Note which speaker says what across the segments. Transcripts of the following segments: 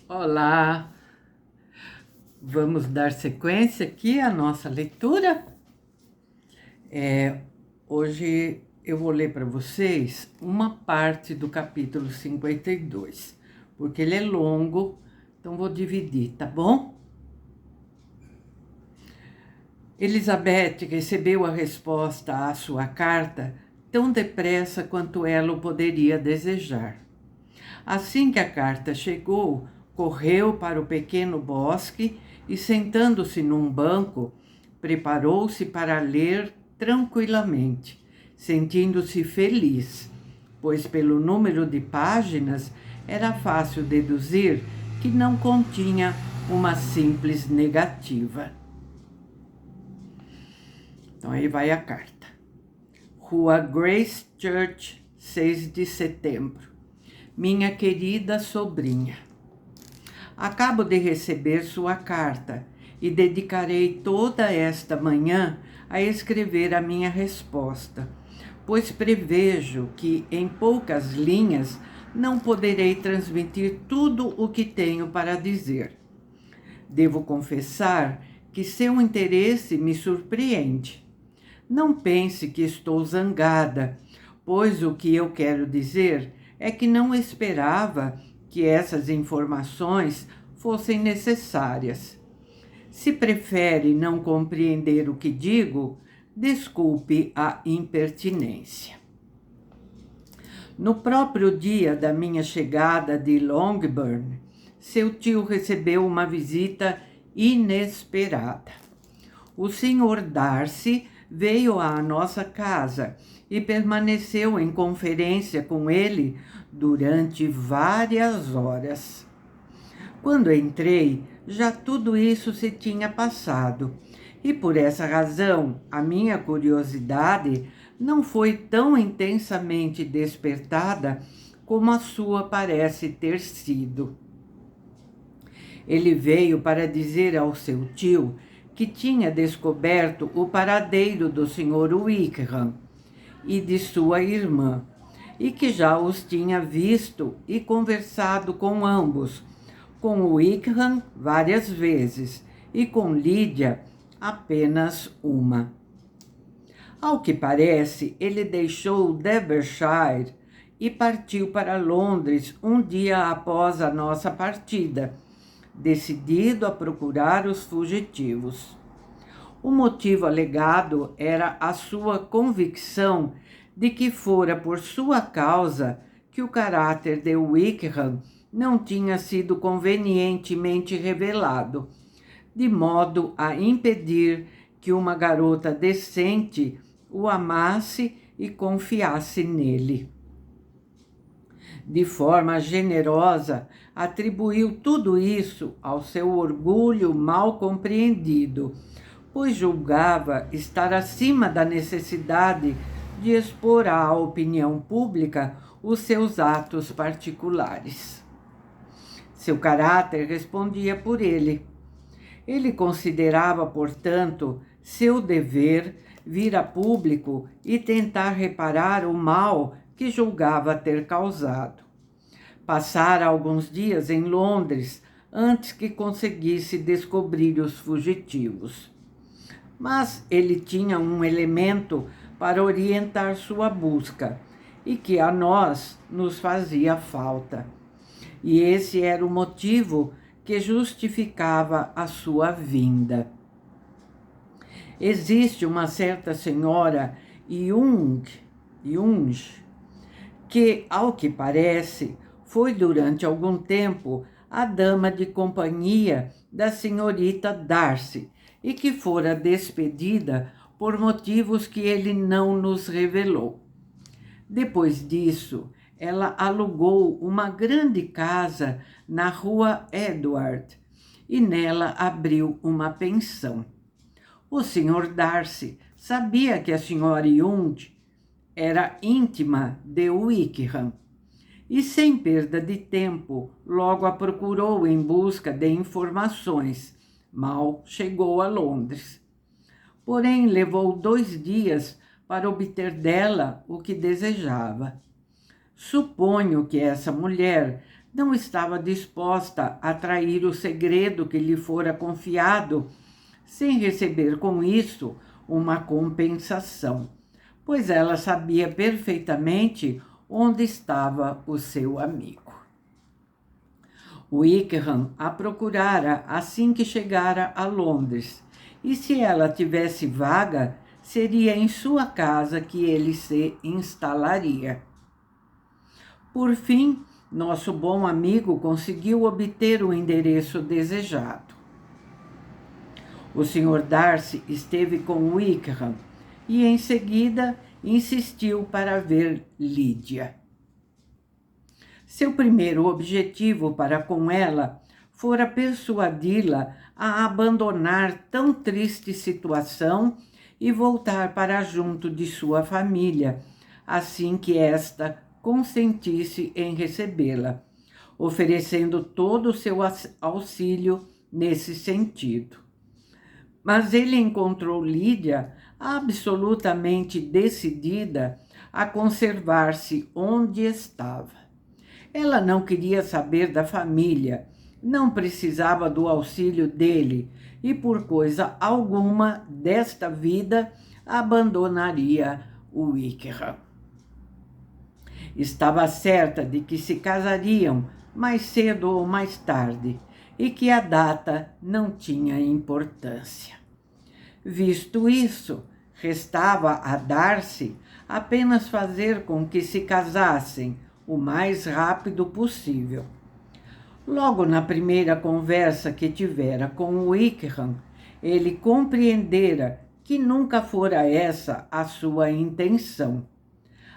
Speaker 1: Olá, vamos dar sequência aqui à nossa leitura. Hoje eu vou ler para vocês uma parte do capítulo 52, porque ele é longo, então vou dividir, tá bom? Elizabeth recebeu a resposta à sua carta tão depressa quanto ela o poderia desejar. Assim que a carta chegou, correu para o pequeno bosque e, sentando-se num banco, preparou-se para ler tranquilamente, sentindo-se feliz, pois pelo número de páginas era fácil deduzir que não continha uma simples negativa. Então aí vai a carta. Rua Grace Church, 6 de setembro. Minha querida sobrinha, acabo de receber sua carta e dedicarei toda esta manhã a escrever a minha resposta, pois prevejo que em poucas linhas não poderei transmitir tudo o que tenho para dizer. Devo confessar que seu interesse me surpreende. Não pense que estou zangada, pois o que eu quero dizer é que não esperava que essas informações fossem necessárias. Se prefere não compreender o que digo, desculpe a impertinência. No próprio dia da minha chegada de Longbourn, seu tio recebeu uma visita inesperada. O Sr. Darcy veio à nossa casa e permaneceu em conferência com ele durante várias horas. Quando entrei, já tudo isso se tinha passado, e por essa razão a minha curiosidade não foi tão intensamente despertada como a sua parece ter sido. Ele veio para dizer ao seu tio que tinha descoberto o paradeiro do Sr. Wickham e de sua irmã, e que já os tinha visto e conversado com ambos, com Wickham várias vezes e com Lídia apenas uma. Ao que parece, ele deixou Derbyshire e partiu para Londres um dia após a nossa partida, decidido a procurar os fugitivos. O motivo alegado era a sua convicção de que fora por sua causa que o caráter de Wickham não tinha sido convenientemente revelado, de modo a impedir que uma garota decente o amasse e confiasse nele. De forma generosa, atribuiu tudo isso ao seu orgulho mal compreendido, pois julgava estar acima da necessidade de expor à opinião pública os seus atos particulares. Seu caráter respondia por ele. Ele considerava, portanto, seu dever vir a público e tentar reparar o mal que julgava ter causado. Passara alguns dias em Londres antes que conseguisse descobrir os fugitivos. Mas ele tinha um elemento para orientar sua busca e que a nós nos fazia falta. E esse era o motivo que justificava a sua vinda. Existe uma certa senhora Young, que, ao que parece, foi durante algum tempo a dama de companhia da senhorita Darcy e que fora despedida por motivos que ele não nos revelou. Depois disso, ela alugou uma grande casa na rua Edward e nela abriu uma pensão. O Sr. Darcy sabia que a senhora Young era íntima de Wickham e, sem perda de tempo, logo a procurou em busca de informações. Mal chegou a Londres. Porém, levou 2 dias para obter dela o que desejava. Suponho que essa mulher não estava disposta a trair o segredo que lhe fora confiado, sem receber com isso uma compensação, pois ela sabia perfeitamente onde estava o seu amigo. Wickham a procurara assim que chegara a Londres, e se ela tivesse vaga, seria em sua casa que ele se instalaria. Por fim, nosso bom amigo conseguiu obter o endereço desejado. O Sr. Darcy esteve com Wickham e, em seguida, insistiu para ver Lídia. Seu primeiro objetivo para com ela fora persuadi-la a abandonar tão triste situação e voltar para junto de sua família, assim que esta consentisse em recebê-la, oferecendo todo o seu auxílio nesse sentido. Mas ele encontrou Lídia absolutamente decidida a conservar-se onde estava. Ela não queria saber da família, não precisava do auxílio dele e por coisa alguma desta vida abandonaria o Wickham. Estava certa de que se casariam mais cedo ou mais tarde e que a data não tinha importância. Visto isso, restava a Darcy apenas fazer com que se casassem o mais rápido possível. Logo na primeira conversa que tivera com Wickham, ele compreendera que nunca fora essa a sua intenção.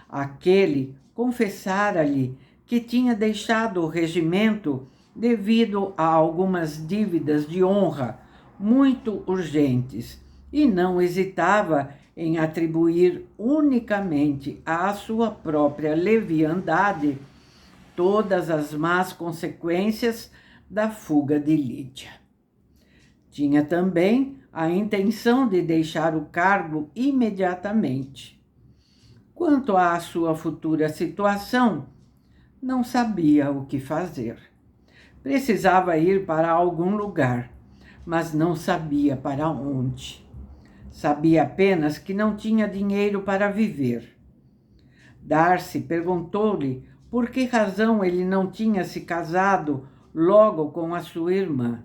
Speaker 1: Aquele confessara-lhe que tinha deixado o regimento devido a algumas dívidas de honra muito urgentes e não hesitava em atribuir unicamente à sua própria leviandade todas as más consequências da fuga de Lídia. Tinha também a intenção de deixar o cargo imediatamente. Quanto à sua futura situação, não sabia o que fazer. Precisava ir para algum lugar, mas não sabia para onde. Sabia apenas que não tinha dinheiro para viver. Darcy perguntou-lhe por que razão ele não tinha se casado logo com a sua irmã.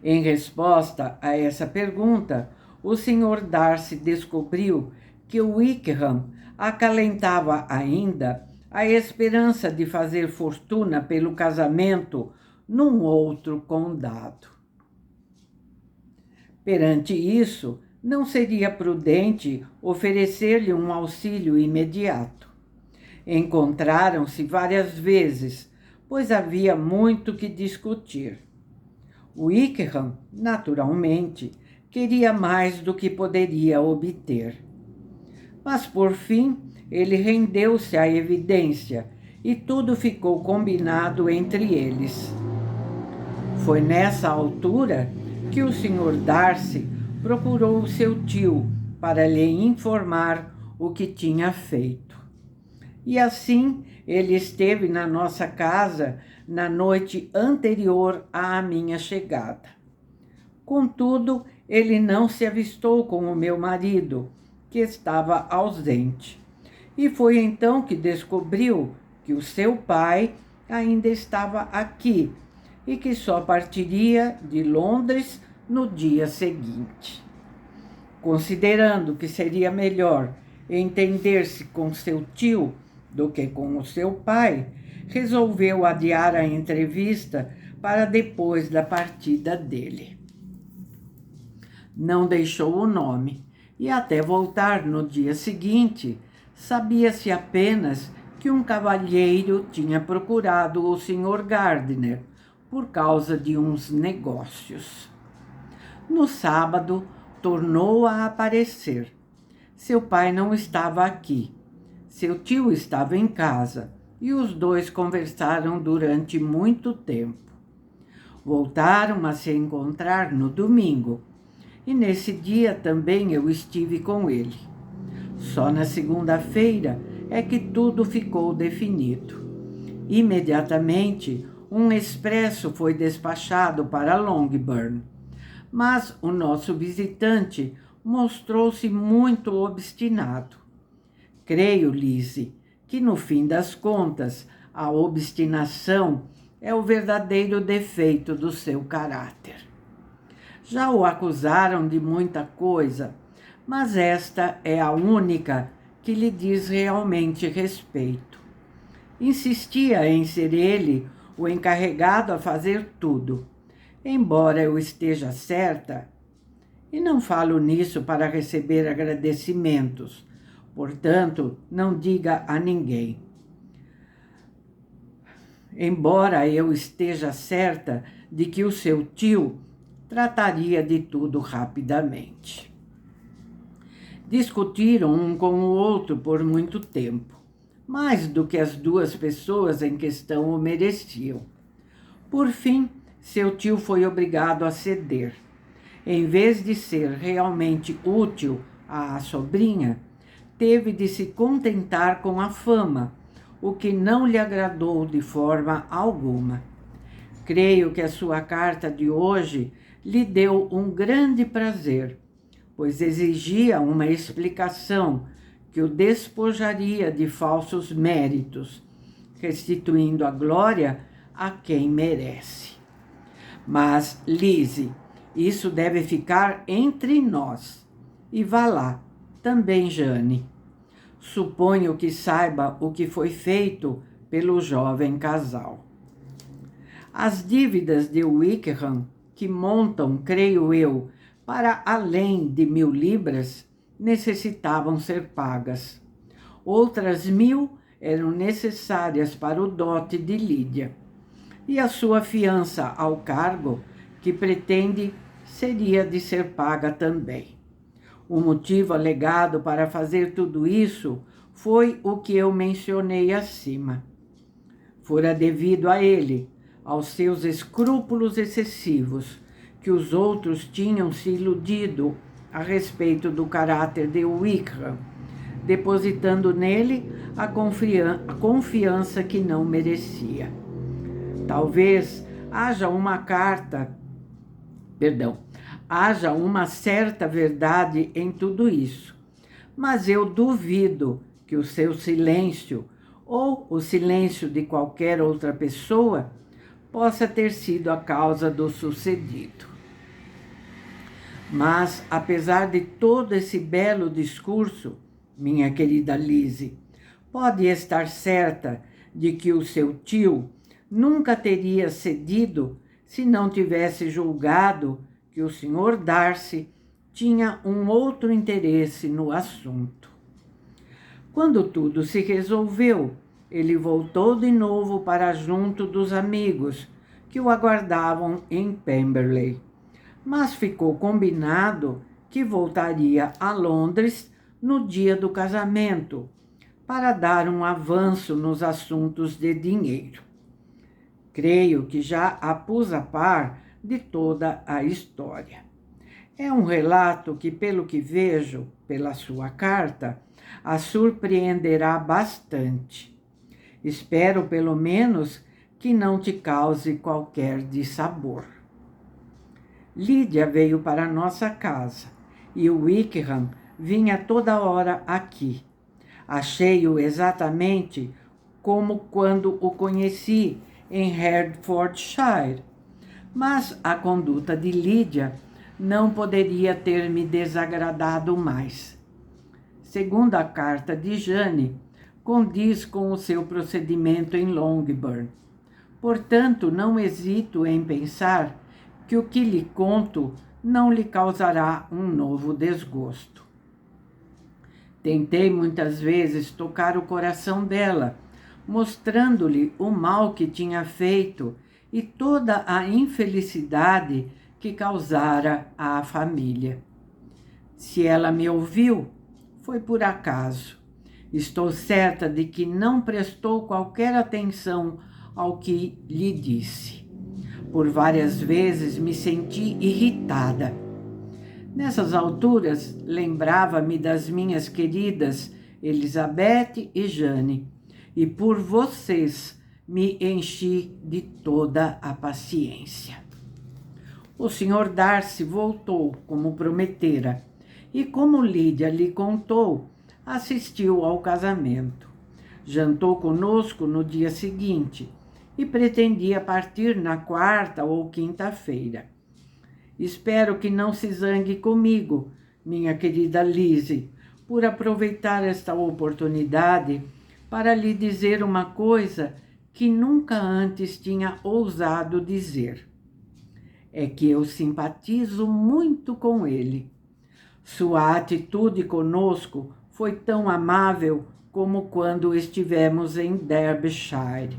Speaker 1: Em resposta a essa pergunta, o Sr. Darcy descobriu que o Wickham acalentava ainda a esperança de fazer fortuna pelo casamento num outro condado. Perante isso, não seria prudente oferecer-lhe um auxílio imediato. Encontraram-se várias vezes, pois havia muito que discutir. Wickham, naturalmente, queria mais do que poderia obter. Mas, por fim, ele rendeu-se à evidência e tudo ficou combinado entre eles. Foi nessa altura que o Sr. Darcy procurou o seu tio para lhe informar o que tinha feito. E assim ele esteve na nossa casa na noite anterior à minha chegada. Contudo, ele não se avistou com o meu marido, que estava ausente. E foi então que descobriu que o seu pai ainda estava aqui e que só partiria de Londres no dia seguinte. Considerando que seria melhor entender-se com seu tio do que com o seu pai, resolveu adiar a entrevista para depois da partida dele. Não deixou o nome e até voltar no dia seguinte, sabia-se apenas que um cavalheiro tinha procurado o Sr. Gardiner por causa de uns negócios. No sábado, tornou a aparecer. Seu pai não estava aqui. Seu tio estava em casa e os dois conversaram durante muito tempo. Voltaram a se encontrar no domingo e nesse dia também eu estive com ele. Só na segunda-feira é que tudo ficou definido. Imediatamente, um expresso foi despachado para Longbourn, mas o nosso visitante mostrou-se muito obstinado. Creio, Lizzie, que no fim das contas, a obstinação é o verdadeiro defeito do seu caráter. Já o acusaram de muita coisa, mas esta é a única que lhe diz realmente respeito. Insistia em ser ele o encarregado a fazer tudo, embora eu esteja certa, e não falo nisso para receber agradecimentos, portanto, não diga a ninguém. Embora eu esteja certa de que o seu tio trataria de tudo rapidamente. Discutiram um com o outro por muito tempo, mais do que as duas pessoas em questão o mereciam. Por fim, seu tio foi obrigado a ceder. Em vez de ser realmente útil à sobrinha, teve de se contentar com a fama, o que não lhe agradou de forma alguma. Creio que a sua carta de hoje lhe deu um grande prazer, pois exigia uma explicação que o despojaria de falsos méritos, restituindo a glória a quem merece. Mas, Lizzie, isso deve ficar entre nós. E vá lá, também Jane. Suponho que saiba o que foi feito pelo jovem casal. As dívidas de Wickham, que montam, creio eu, para além de 1.000 libras, necessitavam ser pagas. Outras 1.000 eram necessárias para o dote de Lídia. E a sua fiança ao cargo, que pretende, seria de ser paga também. O motivo alegado para fazer tudo isso foi o que eu mencionei acima. Fora devido a ele, aos seus escrúpulos excessivos, que os outros tinham se iludido a respeito do caráter de Wickham, depositando nele a confiança que não merecia. Talvez haja uma certa verdade em tudo isso, mas eu duvido que o seu silêncio ou o silêncio de qualquer outra pessoa possa ter sido a causa do sucedido. Mas, apesar de todo esse belo discurso, minha querida Lizzie, pode estar certa de que o seu tio nunca teria cedido se não tivesse julgado que o Sr. Darcy tinha um outro interesse no assunto. Quando tudo se resolveu, ele voltou de novo para junto dos amigos que o aguardavam em Pemberley, mas ficou combinado que voltaria a Londres no dia do casamento, para dar um avanço nos assuntos de dinheiro. Creio que já a pus a par de toda a história. É um relato que, pelo que vejo, pela sua carta, a surpreenderá bastante. Espero, pelo menos, que não te cause qualquer dissabor. Lídia veio para nossa casa e o Wickham vinha toda hora aqui. Achei-o exatamente como quando o conheci em Hertfordshire, mas a conduta de Lídia não poderia ter me desagradado mais. Segundo a carta de Jane, condiz com o seu procedimento em Longbourn. Portanto, não hesito em pensar que o que lhe conto não lhe causará um novo desgosto. Tentei muitas vezes tocar o coração dela, mostrando-lhe o mal que tinha feito e toda a infelicidade que causara à família. Se ela me ouviu, foi por acaso. Estou certa de que não prestou qualquer atenção ao que lhe disse. Por várias vezes me senti irritada. Nessas alturas, lembrava-me das minhas queridas Elizabeth e Jane, e por vocês me enchi de toda a paciência. O Sr. Darcy voltou, como prometera, e como Lídia lhe contou, assistiu ao casamento. Jantou conosco no dia seguinte e pretendia partir na quarta ou quinta-feira. Espero que não se zangue comigo, minha querida Lizzie, por aproveitar esta oportunidade para lhe dizer uma coisa que nunca antes tinha ousado dizer. É que eu simpatizo muito com ele. Sua atitude conosco foi tão amável como quando estivemos em Derbyshire.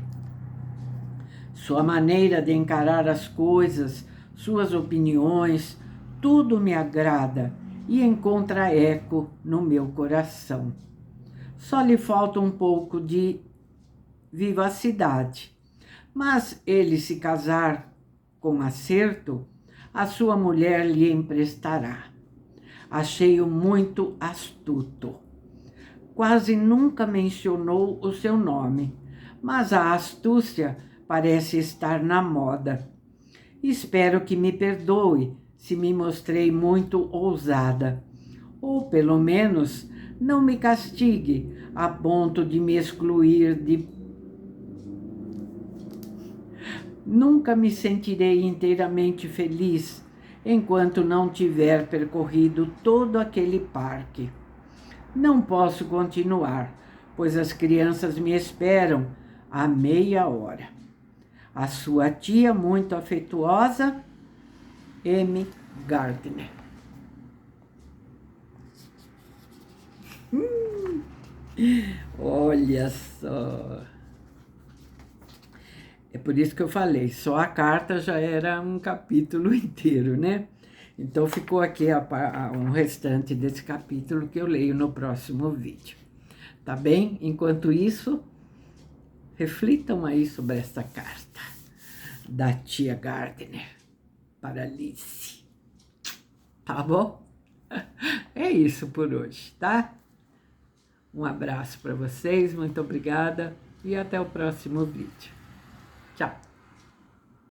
Speaker 1: Sua maneira de encarar as coisas, suas opiniões, tudo me agrada e encontra eco no meu coração. Só lhe falta um pouco de vivacidade, mas ele se casar com acerto, a sua mulher lhe emprestará. Achei-o muito astuto. Quase nunca mencionou o seu nome, mas a astúcia parece estar na moda. Espero que me perdoe se me mostrei muito ousada, ou pelo menos não me castigue a ponto de me excluir de... Nunca me sentirei inteiramente feliz enquanto não tiver percorrido todo aquele parque. Não posso continuar, pois as crianças me esperam há meia hora. A sua tia muito afetuosa, M. Gardner. Olha só. É por isso que eu falei, só a carta já era um capítulo inteiro, né? Então ficou aqui um restante desse capítulo que eu leio no próximo vídeo. Tá bem? Enquanto isso, reflitam aí sobre esta carta da tia Gardner para Alice. Tá bom? É isso por hoje, tá? Um abraço para vocês, muito obrigada e até o próximo vídeo. Tchau!